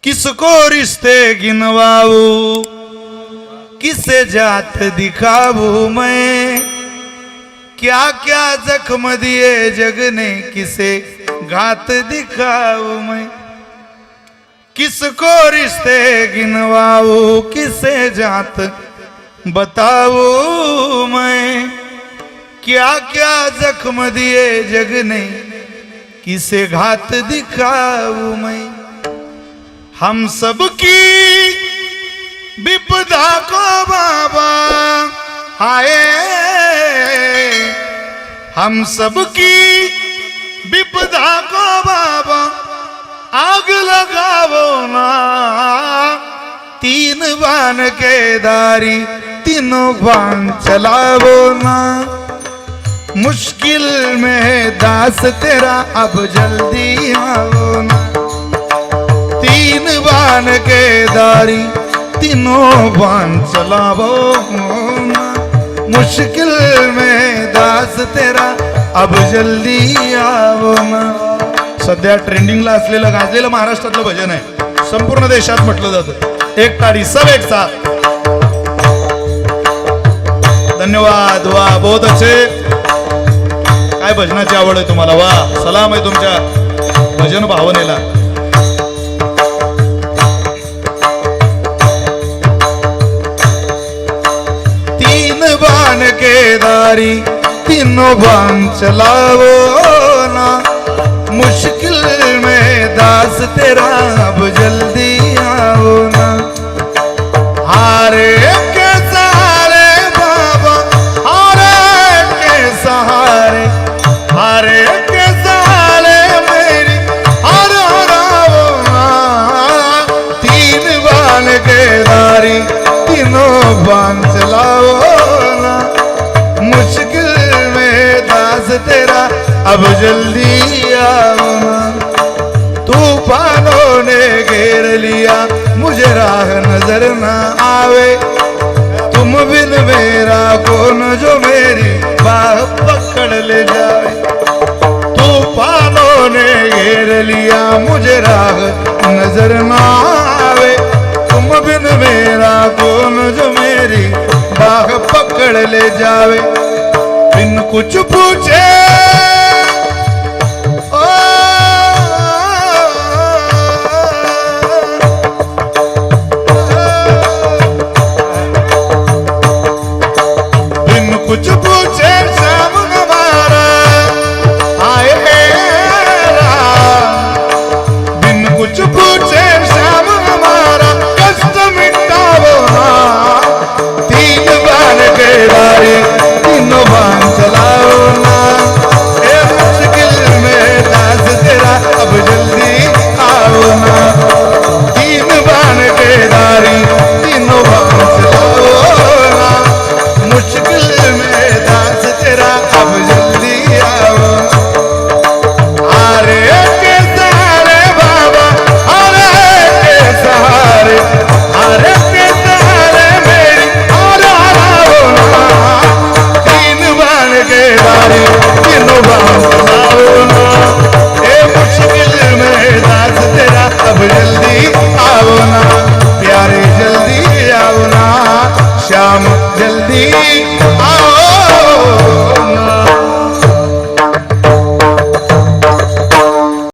किसको रिश्ते गिनवाऊं, किसे जात दिखाऊं मैं, क्या क्या जख्म दिए जग ने, किसे घात दिखाऊं मैं। किसको रिश्ते गिनवाऊं, किसे जात बताऊं मैं, क्या क्या जख्म दिए जग ने, किसे घात दिखाऊं मैं। हम सबकी विपदा को बाबा हाय, हम सबकी विपदा को बाबा आग लगावो ना। तीन बाण के दारी तीनों बाण चलावो ना। मुश्किल में है दास तेरा अब जल्दी आओ ना। तीन बाण के दारी तीनों बाण चलावो ना। मुश्किल में दास तेरा अब जल्दी आओ ना। सध्या ट्रेंडिंगला असलेलं गाजलेलं महाराष्ट्रातलं भजन आहे, संपूर्ण देशात म्हटलं जातं। एक ताड़ी सब एक साथ। धन्यवाद, वाह बहुत अच्छे। काय भजनाची आवड आहे तुम्हाला, वाह सलाम आहे तुमच्या भजन भावनेला। तीन बाण के दारी तीनों बाण चलावो ना। मुश्किल में दास तेरा अब जल्दी आओ ना। हारे के सहारे बाबा, हारे के सहारे, हारे के सहारे मेरी हर हराओ ना। तीन बाण के दारी तीनों बाण चलाओ ना। मुश्किल में दास तेरा अब जल्दी आओ ना। तूफानों ने घेर लिया मुझे राह नजर ना आवे। तुम बिन मेरा कौन जो मेरी बाह पकड़ ले जाए। तूफानों ने घेर लिया मुझे राह नजर ना आवे। तुम बिन मेरा कौन जो मेरी बाह पकड़ ले जावे। बिन कुछ पूछे